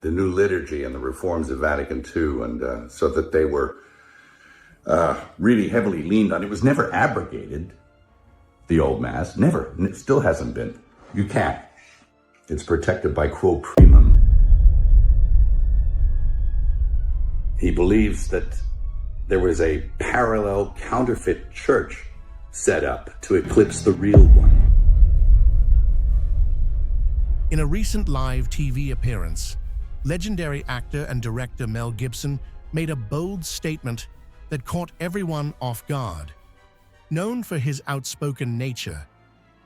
the new liturgy and the reforms of Vatican II, and so that they were really heavily leaned on. It was never abrogated, the old Mass, never, and it still hasn't been. You can't. It's protected by quo primum. He believes that there was a parallel counterfeit church set up to eclipse the real one. In a recent live TV appearance, legendary actor and director Mel Gibson made a bold statement that caught everyone off guard. Known for his outspoken nature,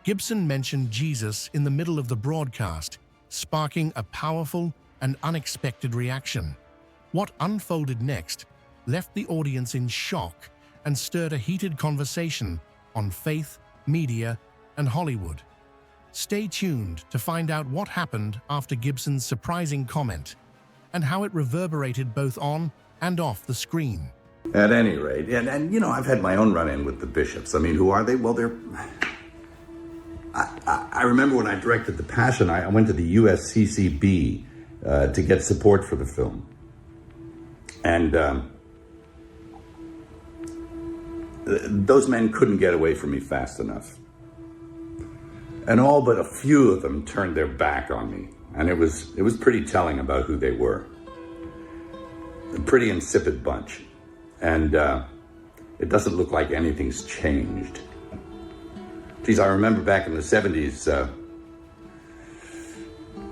Gibson mentioned Jesus in the middle of the broadcast, sparking a powerful and unexpected reaction. What unfolded next left the audience in shock and stirred a heated conversation on faith, media, and Hollywood. Stay tuned to find out what happened after Gibson's surprising comment and how it reverberated both on and off the screen. At any rate, and you know, I've had my own run-in with the bishops. I mean, who are they? Well, they're... I remember when I directed The Passion, I went to the USCCB to get support for the film. And those men couldn't get away from me fast enough. And all but a few of them turned their back on me. And it was pretty telling about who they were. A pretty insipid bunch. And it doesn't look like anything's changed. Geez, I remember back in the 70s,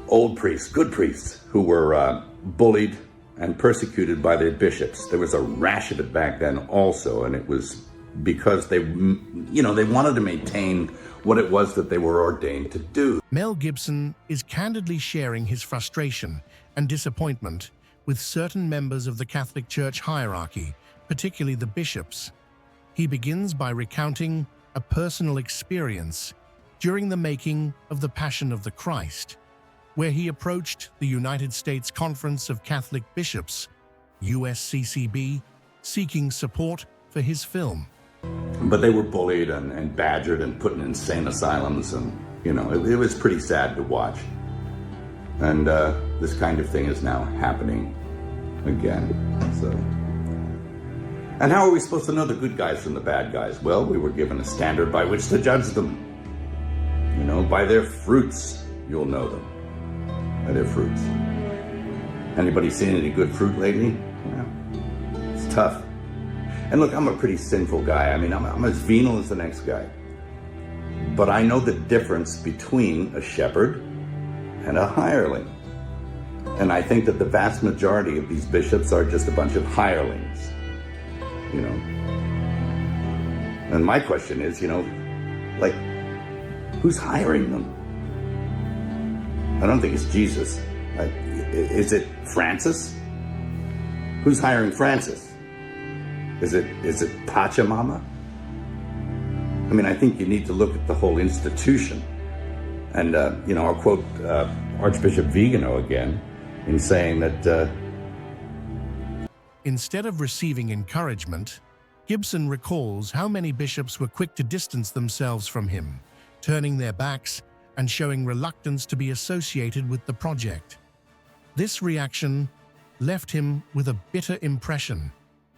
old priests, good priests, who were bullied and persecuted by their bishops. There was a rash of it back then also, and it was because they wanted to maintain what it was that they were ordained to do. Mel Gibson is candidly sharing his frustration and disappointment with certain members of the Catholic Church hierarchy, particularly the bishops. He begins by recounting a personal experience during the making of The Passion of the Christ, where he approached the United States Conference of Catholic Bishops, USCCB, seeking support for his film. But they were bullied and badgered and put in insane asylums, and you know, it was pretty sad to watch. And this kind of thing is now happening again. So, and how are we supposed to know the good guys from the bad guys? Well, we were given a standard by which to judge them. You know, by their fruits, you'll know them. By their fruits. Anybody seen any good fruit lately? Yeah. It's tough. And look, I'm a pretty sinful guy. I mean, I'm as venal as the next guy. But I know the difference between a shepherd and a hireling. And I think that the vast majority of these bishops are just a bunch of hirelings. You know. And my question is, you know, like, who's hiring them? I don't think it's Jesus. Is it Francis? Who's hiring Francis? Is it Pachamama? I mean, I think you need to look at the whole institution. And, you know, I'll quote Archbishop Vigano again in saying that... Instead of receiving encouragement, Gibson recalls how many bishops were quick to distance themselves from him, turning their backs and showing reluctance to be associated with the project. This reaction left him with a bitter impression,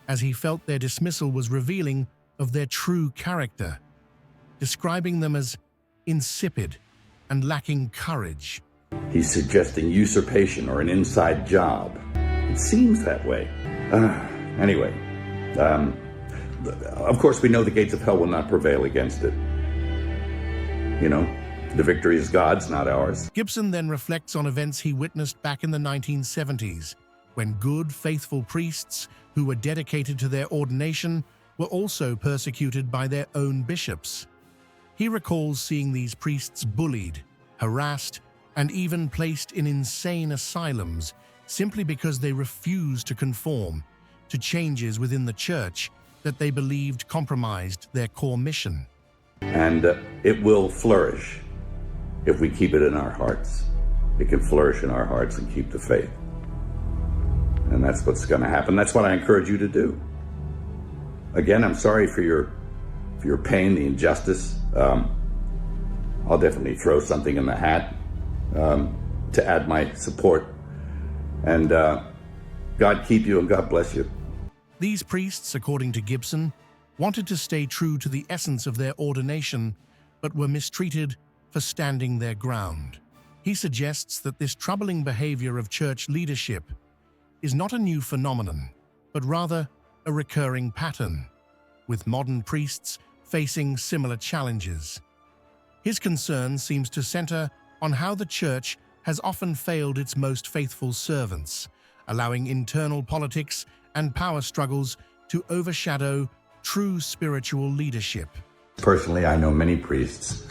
as he felt their dismissal was revealing of their true character, describing them as insipid and lacking courage. He's suggesting usurpation or an inside job. It seems that way. Anyway, of course we know the gates of hell will not prevail against it. You know, the victory is God's, not ours. Gibson then reflects on events he witnessed back in the 1970s, when good, faithful priests who were dedicated to their ordination were also persecuted by their own bishops. He recalls seeing these priests bullied, harassed, and even placed in insane asylums simply because they refused to conform to changes within the church that they believed compromised their core mission. And it will flourish if we keep it in our hearts. It can flourish in our hearts and keep the faith. And that's what's going to happen. That's what I encourage you to do. Again, I'm sorry for your pain, the injustice. I'll definitely throw something in the hat to add my support And God keep you and God bless you. These priests, according to Gibson, wanted to stay true to the essence of their ordination, but were mistreated for standing their ground. He suggests that this troubling behavior of church leadership is not a new phenomenon, but rather a recurring pattern, with modern priests facing similar challenges. His concern seems to center on how the church has often failed its most faithful servants, allowing internal politics and power struggles to overshadow true spiritual leadership. Personally, I know many priests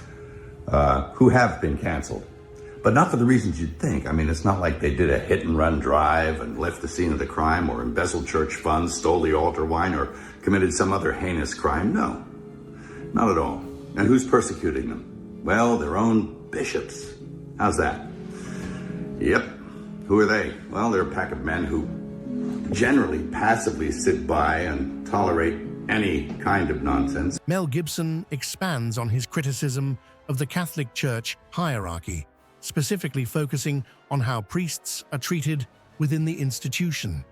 who have been canceled, but not for the reasons you'd think. I mean, it's not like they did a hit-and-run drive and left the scene of the crime, or embezzled church funds, stole the altar wine, or committed some other heinous crime. No, not at all. And who's persecuting them? Well, their own bishops. How's that? Yep. Who are they? Well, they're a pack of men who generally passively sit by and tolerate any kind of nonsense. Mel Gibson expands on his criticism of the Catholic Church hierarchy, specifically focusing on how priests are treated within the institution.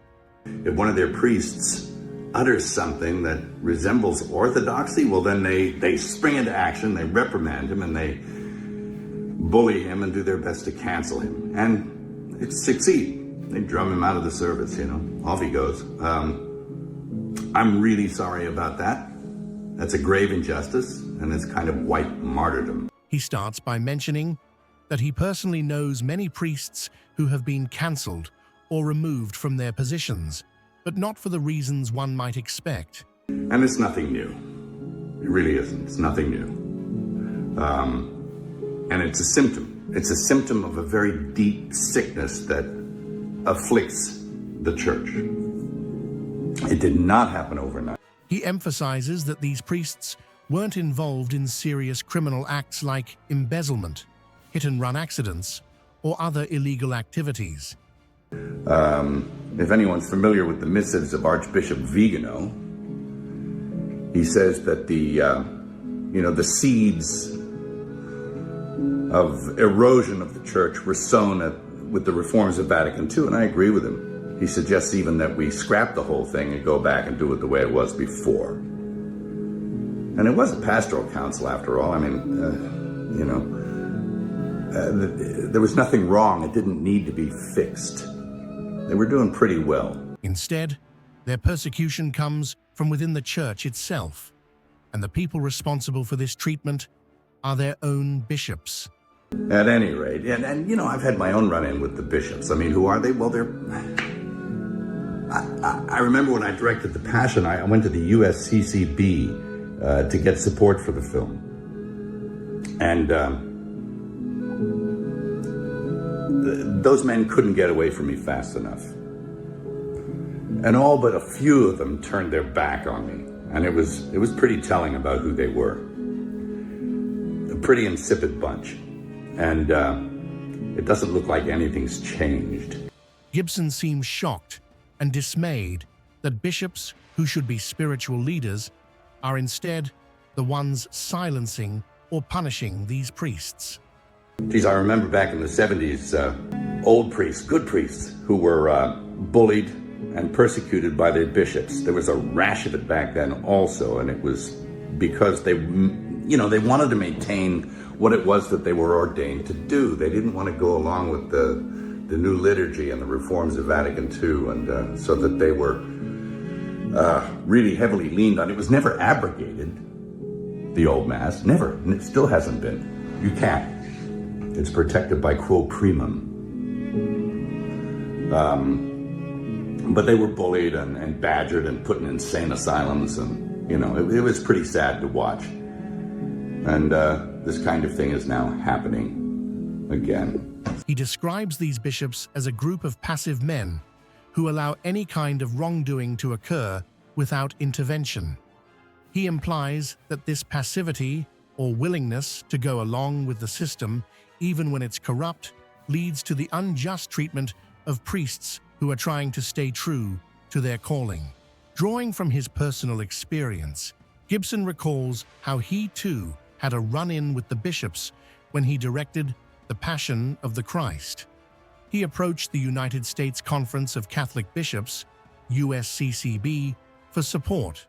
If one of their priests utters something that resembles orthodoxy, well, then they spring into action, they reprimand him, and they bully him and do their best to cancel him. And it succeed. They drum him out of the service, off he goes. I'm really sorry about that. That's a grave injustice, and it's kind of white martyrdom. He starts by mentioning that he personally knows many priests who have been cancelled or removed from their positions, but not for the reasons one might expect. And it's nothing new. It really isn't. It's nothing new. And it's a symptom. It's a symptom of a very deep sickness that afflicts the church. It did not happen overnight. He emphasizes that these priests weren't involved in serious criminal acts like embezzlement, hit-and-run accidents, or other illegal activities. If anyone's familiar with the missives of Archbishop Vigano, he says that the seeds of erosion of the church were sown with the reforms of Vatican II, and I agree with him. He suggests even that we scrap the whole thing and go back and do it the way it was before. And it was a pastoral council, after all. I mean, there was nothing wrong. It didn't need to be fixed. They were doing pretty well. Instead, their persecution comes from within the church itself, and the people responsible for this treatment are their own bishops. At any rate, and I've had my own run-in with the bishops. I mean, who are they? Well, I remember when I directed The Passion, I went to the USCCB to get support for the film. And those men couldn't get away from me fast enough. And all but a few of them turned their back on me. And it was pretty telling about who they were. A pretty insipid bunch. And it doesn't look like anything's changed. Gibson seems shocked and dismayed that bishops, who should be spiritual leaders, are instead the ones silencing or punishing these priests. Geez, I remember back in the 70s, old priests, good priests, who were bullied and persecuted by their bishops. There was a rash of it back then also, and it was because they wanted to maintain what it was that they were ordained to do. They didn't want to go along with the new liturgy and the reforms of Vatican II, and so that they were really heavily leaned on. It was never abrogated, the old Mass, never, and it still hasn't been. You can't. It's protected by quo primum. But they were bullied and badgered and put in insane asylums, and it was pretty sad to watch. And this kind of thing is now happening again. He describes these bishops as a group of passive men who allow any kind of wrongdoing to occur without intervention. He implies that this passivity or willingness to go along with the system, even when it's corrupt, leads to the unjust treatment of priests who are trying to stay true to their calling. Drawing from his personal experience, Gibson recalls how he too had a run-in with the bishops when he directed The Passion of the Christ. he approached the United States Conference of Catholic Bishops, USCCB, for support.